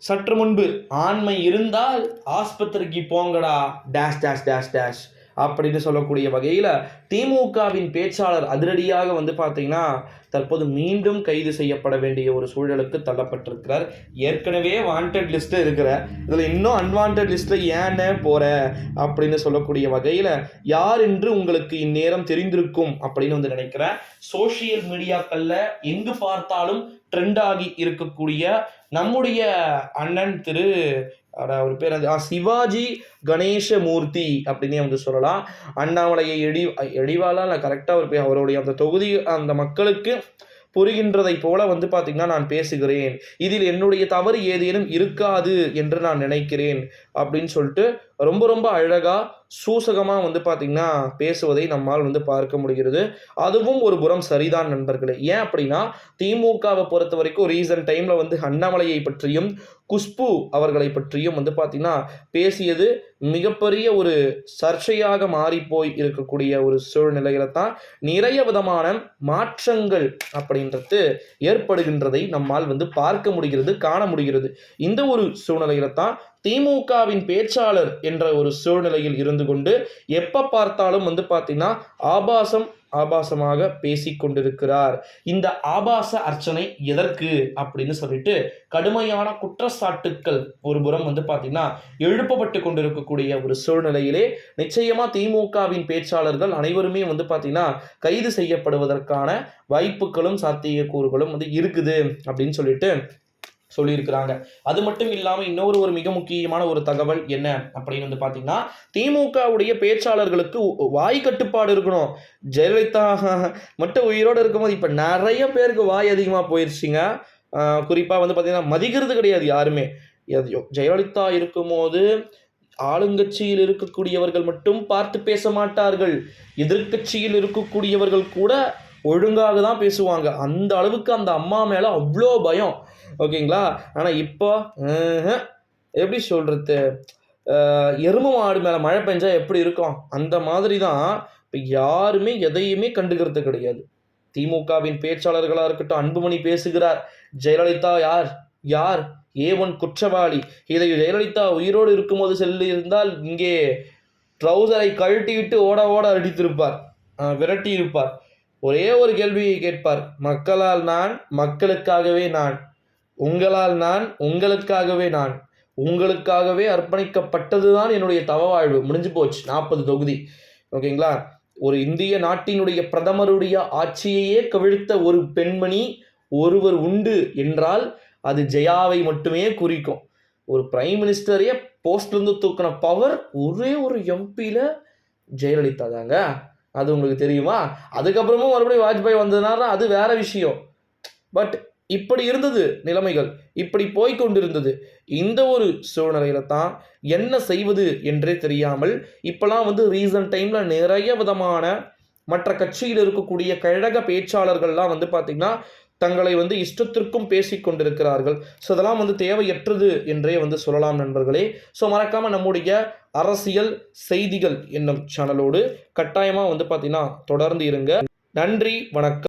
சற்று முன்பு ஆண்மை இருந்தால் ஆஸ்பத்திரிக்கு போங்கடா டேஷ் டேஷ் டேஷ் டேஷ் அப்படின்னு சொல்லக்கூடிய வகையில் திமுகவின் பேச்சாளர் அதிரடியாக வந்து பார்த்தீங்கன்னா தற்போது மீண்டும் கைது செய்யப்பட வேண்டிய ஒரு சூழலுக்கு தள்ளப்பட்டிருக்கிறார். ஏற்கனவே வாண்டட் லிஸ்ட்டு இருக்கிற இதில் இன்னும் அன்வான்ட் லிஸ்ட்டில் ஏன்னு போகிற அப்படின்னு சொல்லக்கூடிய வகையில் யார் என்று உங்களுக்கு இந்நேரம் தெரிந்திருக்கும் அப்படின்னு வந்து நினைக்கிறேன். சோஷியல் மீடியாக்களில் எங்கு பார்த்தாலும் ட்ரெண்ட் ஆகி இருக்கக்கூடிய நம்முடைய அண்ணன் திரு அவர் பேர் சிவாஜி கணேசமூர்த்தி அப்படின்னே வந்து சொல்லலாம். அண்ணாமலையை எடிவாலாம் இல்லை, கரெக்டாக அவருடைய அந்த தொகுதி அந்த மக்களுக்கு புரிகின்றதை போல வந்து பார்த்தீங்கன்னா நான் பேசுகிறேன், இதில் என்னுடைய தவறு ஏதேனும் இருக்காது என்று நான் நினைக்கிறேன் அப்படின்னு சொல்லிட்டு ரொம்ப ரொம்ப அழகாக சூசகமாக வந்து பார்த்திங்கன்னா பேசுவதை நம்மால் வந்து பார்க்க முடிகிறது. அதுவும் ஒரு புறம் சரிதான் நண்பர்களே. ஏன் அப்படின்னா திமுகவை பொறுத்த வரைக்கும் ரீசன்ட் டைமில் வந்து அண்ணாமலையை பற்றியும் குஷ்பு அவர்களை பற்றியும் வந்து பார்த்திங்கன்னா பேசியது மிகப்பெரிய ஒரு சர்ச்சையாக மாறிப்போய் இருக்கக்கூடிய ஒரு சூழ்நிலையில தான் நிறைய விதமான மாற்றங்கள் அப்படின்றது ஏற்படுகின்றதை நம்மால் வந்து பார்க்க முடிகிறது, காண முடிகிறது. இந்த ஒரு சூழ்நிலையில தான் திமுகவின் பேச்சாளர் என்ற ஒரு சூழ்நிலையில் இருந்து கொண்டு எப்ப பார்த்தாலும் வந்து பார்த்தீங்கன்னா ஆபாசமாக பேசிக்கொண்டிருக்கிறார். இந்த ஆபாச அர்ச்சனை எதற்கு அப்படின்னு சொல்லிட்டு கடுமையான குற்றச்சாட்டுக்கள் ஒரு புறம் வந்து பார்த்தீங்கன்னா எழுப்பப்பட்டு கொண்டிருக்கக்கூடிய ஒரு சூழ்நிலையிலே நிச்சயமா திமுகவின் பேச்சாளர்கள் அனைவருமே வந்து பார்த்தீங்கன்னா கைது செய்யப்படுவதற்கான வாய்ப்புகளும் சாத்தியக்கூறுகளும் வந்து இருக்குது அப்படின்னு சொல்லியிருக்கிறாங்க. அது மட்டும் இல்லாமல் இன்னொரு மிக முக்கியமான ஒரு தகவல் என்ன அப்படின்னு வந்து பார்த்தீங்கன்னா திமுகவுடைய பேச்சாளர்களுக்கு வாய் கட்டுப்பாடு இருக்கணும். ஜெயலலிதா மட்டும் உயிரோடு இருக்கும்போது இப்போ நிறைய பேருக்கு வாய் அதிகமாக போயிடுச்சுங்க. குறிப்பாக வந்து பார்த்தீங்கன்னா மதிக்கிறது கிடையாது யாருமே. ஜெயலலிதா இருக்கும்போது ஆளுங்கட்சியில் இருக்கக்கூடியவர்கள் மட்டும் பார்த்து பேச மாட்டார்கள், எதிர்கட்சியில் இருக்கக்கூடியவர்கள் கூட ஒழுங்காக தான் பேசுவாங்க. அந்த அளவுக்கு அந்த அம்மா மேலே அவ்வளோ பயம். ஓகேங்களா? ஆனால் இப்போ எப்படி சொல்கிறது, எருமை மாடு மேலே மழை பெஞ்சா எப்படி இருக்கும் அந்த மாதிரி தான் இப்போ யாருமே எதையுமே கண்டுக்கிறது கிடையாது. திமுகவின் பேச்சாளர்களாக இருக்கட்டும், அன்புமணி பேசுகிறார், ஜெயலலிதா யார் ஏவன் குற்றவாளி, இதை ஜெயலலிதா உயிரோடு இருக்கும்போது இருந்தால் இங்கே ட்ரௌசரை கழட்டிவிட்டு ஓட அடித்திருப்பார், விரட்டி இருப்பார். ஒரே ஒரு கேள்வியை கேட்பார், மக்களால் நான், மக்களுக்காகவே நான், உங்களால் நான், உங்களுக்காகவே நான், உங்களுக்காகவே அர்ப்பணிக்கப்பட்டது தான் என்னுடைய தவ வாழ்வு. முடிஞ்சு போச்சு 40 தொகுதி. ஓகேங்களா? ஒரு இந்திய நாட்டினுடைய பிரதமருடைய ஆட்சியையே கவிழ்த்த ஒரு பெண்மணி ஒருவர் உண்டு என்றால் அது ஜெயாவை மட்டுமே குறிக்கும். ஒரு பிரைம் மினிஸ்டரையே போஸ்ட்லேருந்து தூக்கின பவர் ஒரே ஒரு எம்பியில் ஜெயலலிதா தாங்க. அது உங்களுக்கு தெரியுமா? அதுக்கப்புறமும் மறுபடியும் வாஜ்பாய் வந்ததுனால அது வேற விஷயம். பட் இப்படி இருந்தது நிலைமைகள், இப்படி போய்கொண்டிருந்தது. இந்த ஒரு சூழ்நிலையில தான் என்ன செய்வது என்றே தெரியாமல் இப்போலாம் வந்து ரீசன்ட் டைமில் நிறைய விதமான மற்ற கட்சியில் இருக்கக்கூடிய கழக பேச்சாளர்கள்லாம் வந்து பார்த்திங்கன்னா தங்களை வந்து இஷ்டத்திற்கும் பேசிக்கொண்டிருக்கிறார்கள். ஸோ அதெல்லாம் வந்து தேவையற்றது என்றே வந்து சொல்லலாம் நண்பர்களே. ஸோ மறக்காமல் நம்முடைய அரசியல் செய்திகள் என்னும் சேனலோடு கட்டாயமாக வந்து பார்த்திங்கன்னா தொடர்ந்து இருங்க. நன்றி, வணக்கம்.